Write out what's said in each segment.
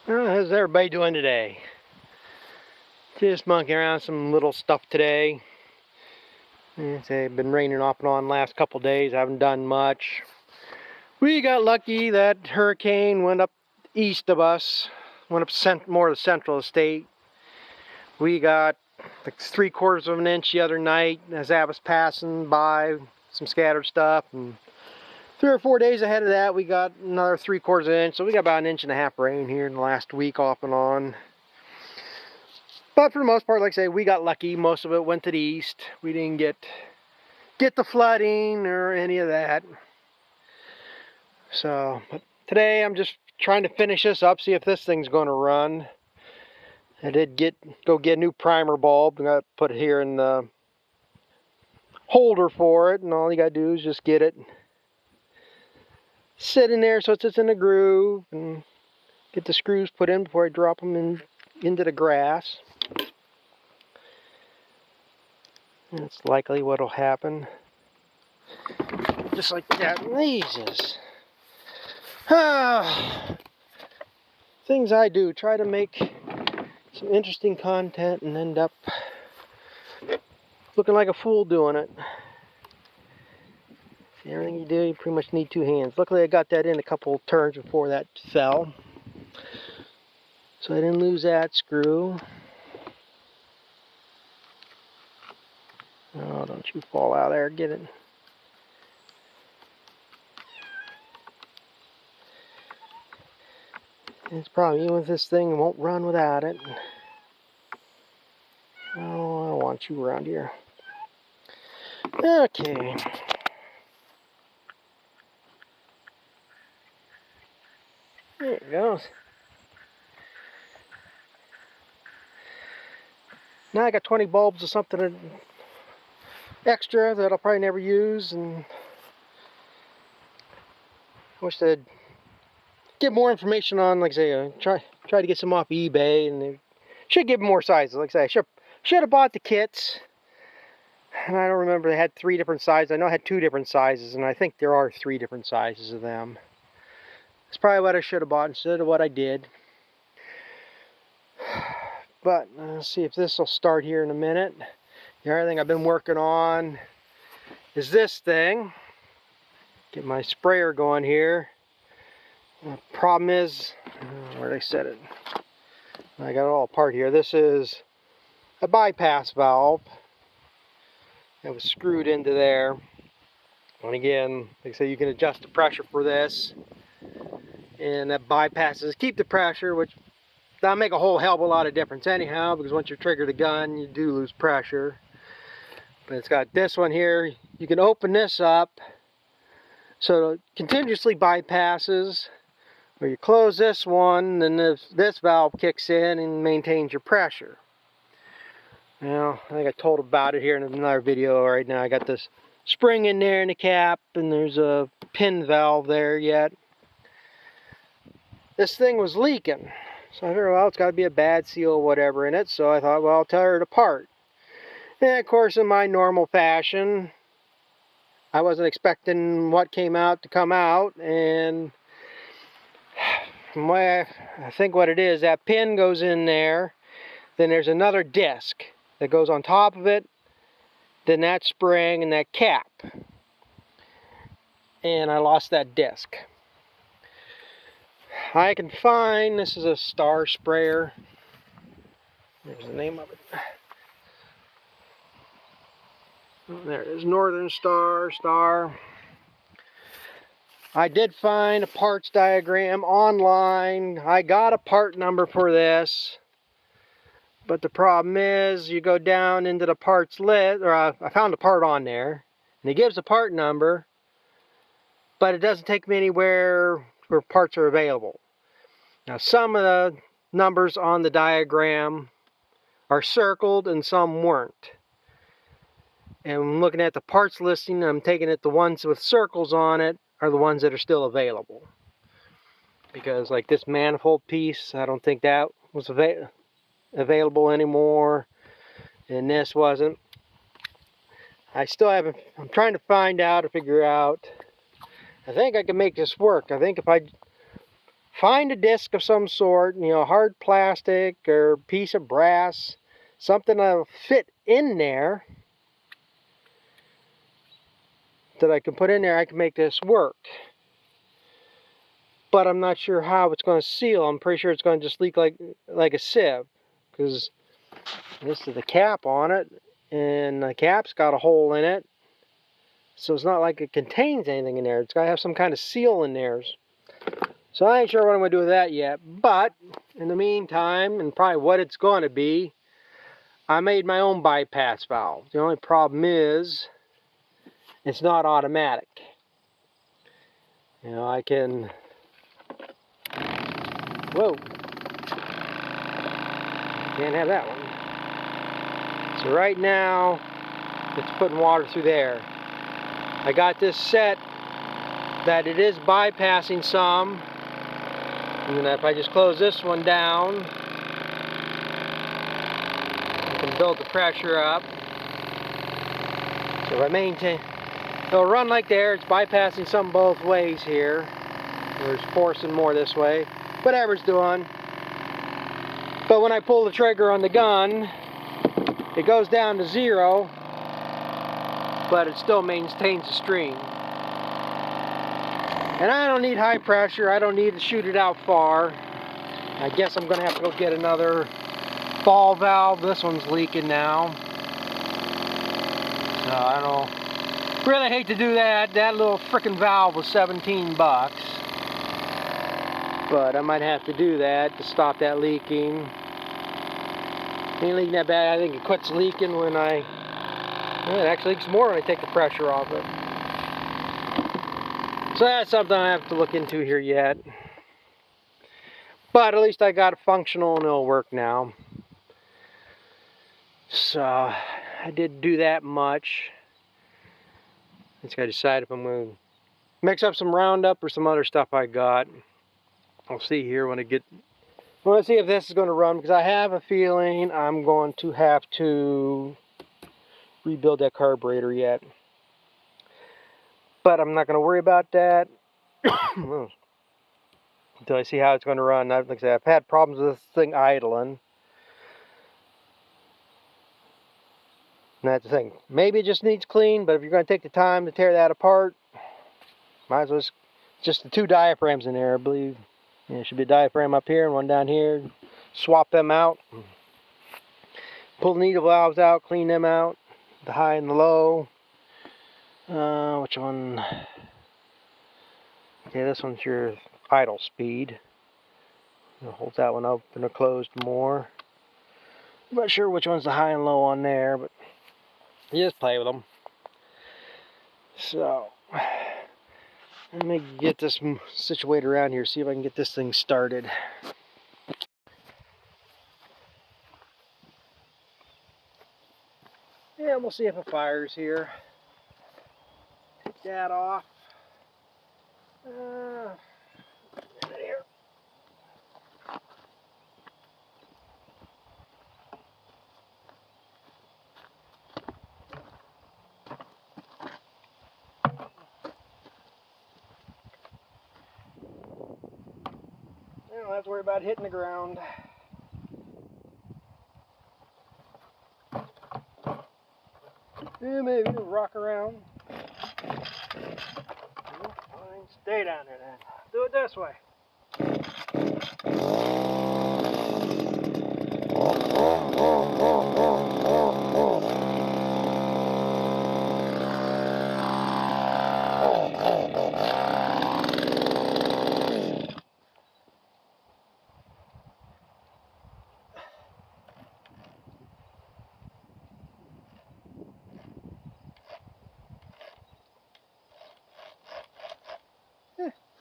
Well, how's everybody doing today? Just monkeying around some little stuff today. It's been raining off and on the last couple days. I haven't done much. We got lucky that hurricane went up east of us, went up more to the central of the state. We got like 3/4 of an inch the other night as that was passing by, some scattered stuff. And 3 or 4 days ahead of that, we got another 3/4 of an inch. So we got about 1.5 inches rain here in the last week off and on. But for the most part, like I say, we got lucky. Most of it went to the east. We didn't get the flooding or any of that. So, but today I'm just trying to finish this up, see if this thing's going to run. I did go get a new primer bulb. I got to put it here in the holder for it, and all you got to do is just get it sit in there so it's just in a groove, and get the screws put in before I drop them into the grass. That's likely what'll happen. Just like that. Jesus. Things I do. Try to make some interesting content and end up looking like a fool doing it. Everything you do, you pretty much need 2 hands. Luckily I got that in a couple turns before that fell. So I didn't lose that screw. Oh, don't you fall out there. Get it. It's probably, even with this thing, it won't run without it. Oh, I don't want you around here. Okay. There it goes. Now I got 20 bulbs or something extra that I'll probably never use, and I wish they'd get more information on, like I say, try to get some off eBay, and they should give more sizes. Like I say, I should have bought the kits, and I don't remember, they had 3 different sizes. I know I had 2 different sizes, and I think there are 3 different sizes of them. That's probably what I should have bought instead of what I did. But let's see if this will start here in a minute. The other thing I've been working on is this thing. Get my sprayer going here. The problem is, where did I set it? I got it all apart here. This is a bypass valve that was screwed into there. And again, like I say, you can adjust the pressure for this. And that bypasses, keep the pressure, which that'll make a whole hell of a lot of difference anyhow, because once you trigger the gun, you do lose pressure. But it's got this one here. You can open this up so it continuously bypasses, or you close this one, then this valve kicks in and maintains your pressure. Now, I think I told about it here in another video. Right now I got this spring in there in the cap, and there's a pin valve there yet. This thing was leaking, so I figured, well, it's got to be a bad seal or whatever in it, so I thought, well, I'll tear it apart. And of course, in my normal fashion, I wasn't expecting what came out to come out, and from what I think what it is, that pin goes in there, then there's another disc that goes on top of it, then that spring and that cap. And I lost that disc. I can find, this is a Star sprayer. There's the name of it. Oh, there it is, Northern Star. I did find a parts diagram online. I got a part number for this. But the problem is, you go down into the parts list, or I found a part on there, and it gives a part number, but it doesn't take me anywhere where parts are available. Now, some of the numbers on the diagram are circled and some weren't. And when looking at the parts listing, I'm taking it the ones with circles on it are the ones that are still available. Because like this manifold piece, I don't think that was available anymore, and this wasn't. I still haven't, I'm trying to find out or figure out. I think I can make this work. I think if I find a disc of some sort, you know, hard plastic or piece of brass, something that'll fit in there that I can put in there. I can make this work. But I'm not sure how it's going to seal. I'm pretty sure it's going to just leak like a sieve, because this is the cap on it, and the cap's got a hole in it, so it's not like it contains anything in there. It's got to have some kind of seal in there. So I ain't sure what I'm going to do with that yet, but in the meantime, and probably what it's going to be, I made my own bypass valve. The only problem is it's not automatic. You know, I can... Whoa! Can't have that one. So right now, it's putting water through there. I got this set that it is bypassing some. And then if I just close this one down, I can build the pressure up. So if I maintain, it'll run like there. It's bypassing some both ways here. There's forcing more this way. Whatever it's doing. But when I pull the trigger on the gun, it goes down to 0, but it still maintains the stream. And I don't need high pressure. I don't need to shoot it out far. I guess I'm going to have to go get another ball valve. This one's leaking now. So I don't really hate to do that. That little frickin' valve was 17 bucks. But I might have to do that to stop that leaking. It ain't leaking that bad. I think it quits leaking when well, it actually leaks more when I take the pressure off it. So that's something I have to look into here yet. But at least I got it functional and it'll work now. So I did do that much. I just gotta decide if I'm going to mix up some Roundup or some other stuff I got. I'll see here when I get... I want to see if this is going to run, because I have a feeling I'm going to have to rebuild that carburetor yet. But I'm not going to worry about that until I see how it's going to run. Like I said, I've had problems with this thing idling. And that's the thing. Maybe it just needs clean, but if you're going to take the time to tear that apart, might as well just the 2 diaphragms in there, I believe. Yeah, there should be a diaphragm up here and one down here. Swap them out. Pull the needle valves out, clean them out. The high and the low. Which one? Okay, this one's your idle speed. Hold that one open or closed more. I'm not sure which one's the high and low on there, but you just play with them. So, let me get this situated around here, see if I can get this thing started. Yeah, we'll see if it fires here. Take that off. Here. I don't have to worry about hitting the ground. Yeah, maybe it'll rock around. Fine, stay down there then. Do it this way.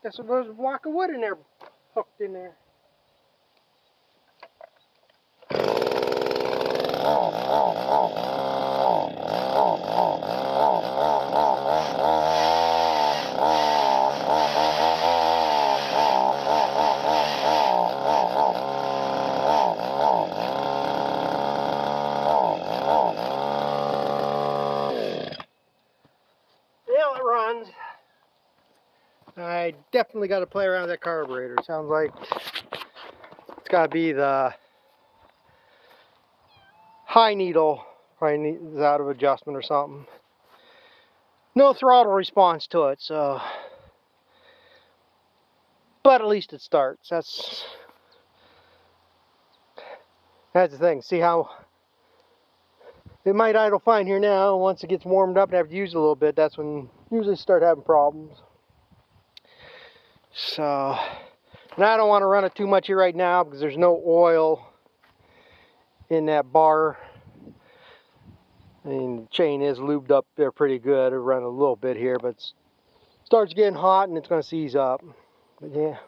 Guess there's a block of wood in there, hooked in there. Yeah, it runs. I definitely definitely got to play around with that carburetor. It sounds like it's got to be the high needle. Probably needs out of adjustment or something. No throttle response to it, so. But at least it starts. That's the thing. See how it might idle fine here now. Once it gets warmed up and I have to use it a little bit, that's when usually start having problems. So, and I don't want to run it too much here right now because there's no oil in that bar. I mean, the chain is lubed up there pretty good. I'll run a little bit here, but it starts getting hot and it's going to seize up. But yeah,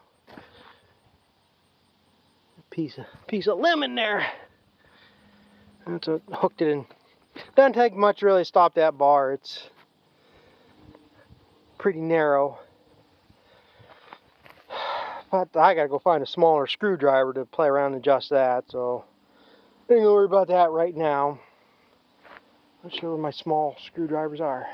piece of lemon there. That's what hooked it in. Doesn't take much really to stop that bar. It's pretty narrow. But I gotta go find a smaller screwdriver to play around and adjust that. So I ain't gonna worry about that right now. Not sure where my small screwdrivers are.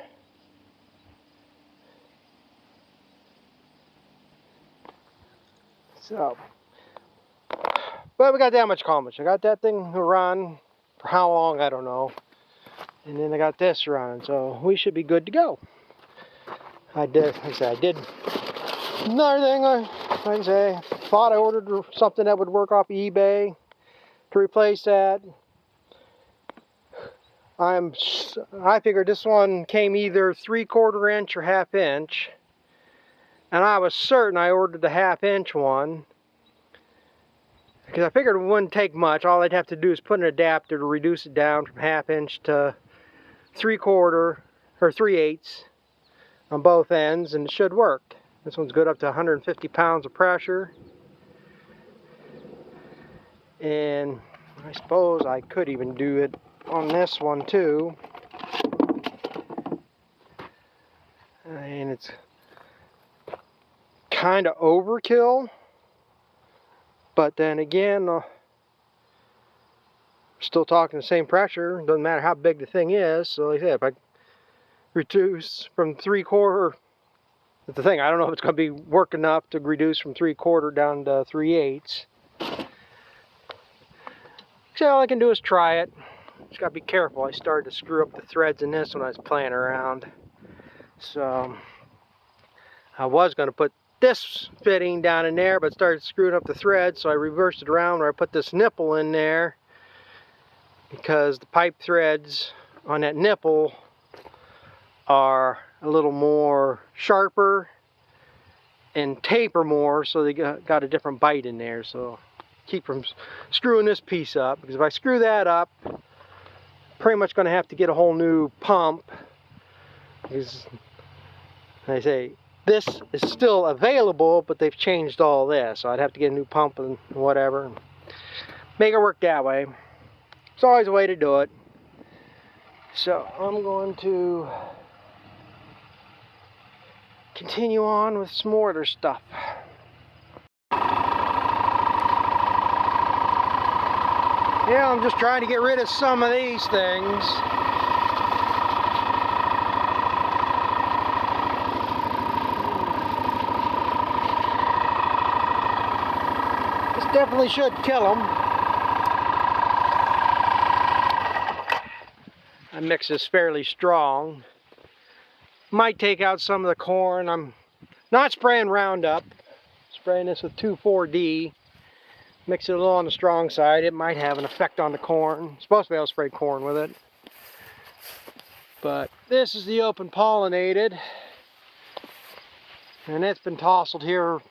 So, but we got that much accomplished. I got that thing to run for how long, I don't know. And then I got this running, so we should be good to go. I did another thing. Like I say, thought I ordered something that would work off eBay to replace that. I figured this one came either 3/4 inch or 1/2 inch, and I was certain I ordered the 1/2 inch one because I figured it wouldn't take much. All I'd have to do is put an adapter to reduce it down from 1/2 inch to 3/4 or 3/8 on both ends, and it should work. This one's good up to 150 pounds of pressure, and I suppose I could even do it on this one too. And it's kind of overkill, but then again, still talking the same pressure. Doesn't matter how big the thing is. So like I said, if I reduce from 3/4, that's the thing. I don't know if it's going to be work enough to reduce from 3/4 down to 3/8. So all I can do is try it. Just got to be careful. I started to screw up the threads in this when I was playing around. So I was going to put this fitting down in there, but started screwing up the threads, so I reversed it around where I put this nipple in there, because the pipe threads on that nipple are a little more sharper and taper more, so they got a different bite in there. So keep from screwing this piece up, because if I screw that up, pretty much going to have to get a whole new pump, because I say this is still available, but they've changed all this, so I'd have to get a new pump and whatever, and make it work that way. It's always a way to do it. So I'm going to continue on with some more other stuff. Yeah, I'm just trying to get rid of some of these things. This definitely should kill them. The mix is fairly strong. Might take out some of the corn. I'm not spraying Roundup. Spraying this with 2,4-D. Mix it a little on the strong side. It might have an effect on the corn. I'm supposed to be able to spray corn with it. But this is the open pollinated. And it's been tousled here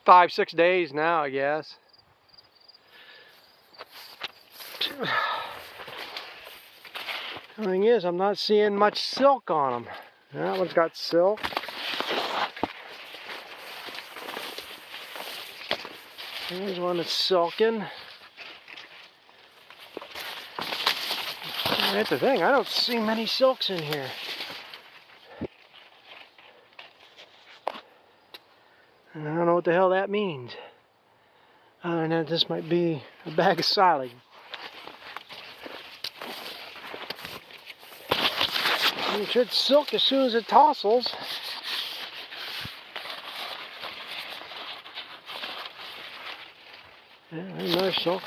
5-6 days now, I guess. The thing is, I'm not seeing much silk on them. That one's got silk. There's one that's silken. That's the thing, I don't see many silks in here. And I don't know what the hell that means. Other than that, this might be a bag of silage. It should silk as soon as it tossles. Yeah, there's another silk.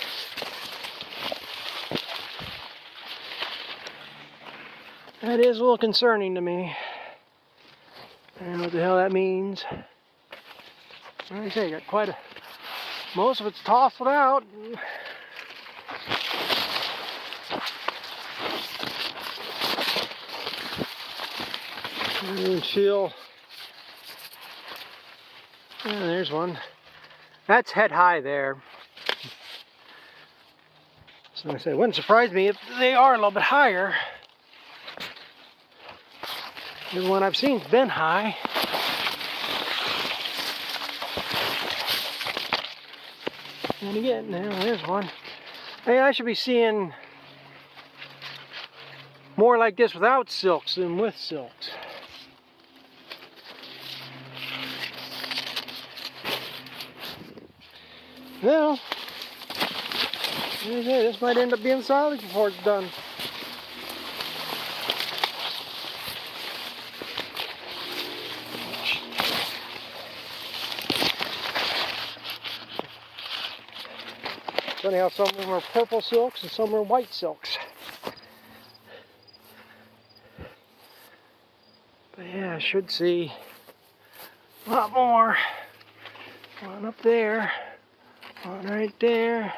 That is a little concerning to me. I don't know what the hell that means. Like I say, got quite a... Most of it's tousled out. I can feel... Yeah, there's one. That's head high there. So I say, it wouldn't surprise me if they are a little bit higher. Every one I've seen's been high. And again, now there's one. Hey, I should be seeing more like this without silks than with silks. Well, this might end up being silage before it's done. Funny how some of them are purple silks and some are white silks. But yeah, I should see a lot more. One up there, one right there.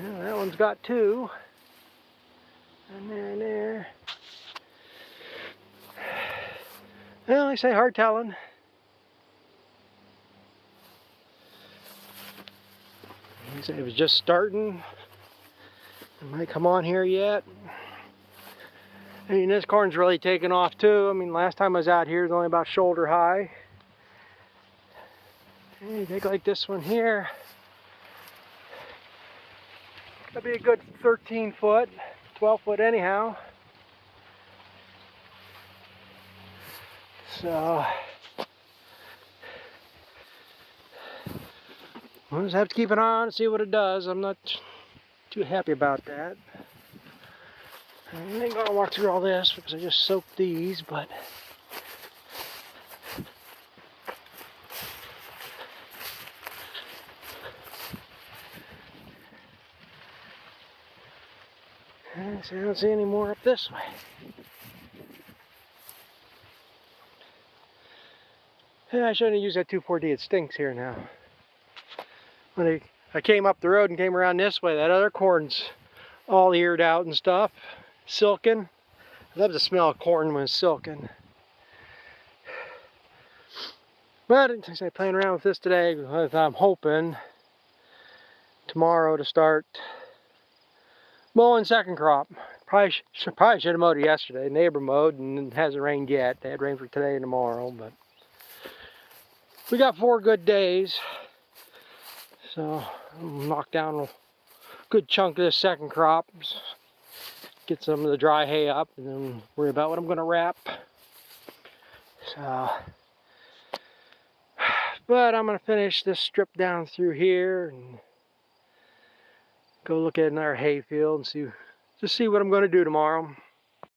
Yeah, that one's got two. And there and there. Well, I say hard telling. I say it was just starting. It might come on here yet. I mean, this corn's really taken off too. I mean, last time I was out here, it was only about shoulder high. And you take like this one here. That'd be a good 13 foot, 12 foot anyhow. So, we'll just have to keep an eye on and see what it does. I'm not too happy about that. I ain't gonna walk through all this because I just soaked these, but I don't see any more up this way. Yeah, I shouldn't have used that 2,4-D. It stinks here now. When I came up the road and came around this way, that other corn's all eared out and stuff, silken. I love the smell of corn when it's silken. But since I playing around with this today, I'm hoping tomorrow to start mowing second crop. Probably should have mowed it yesterday. Neighbor mowed and it hasn't rained yet. They had rain for today and tomorrow, but we got 4 good days. So I'll knock down a good chunk of this second crop. Get some of the dry hay up and then worry about what I'm going to wrap. So, but I'm going to finish this strip down through here and go look at another hay field and see what I'm going to do tomorrow.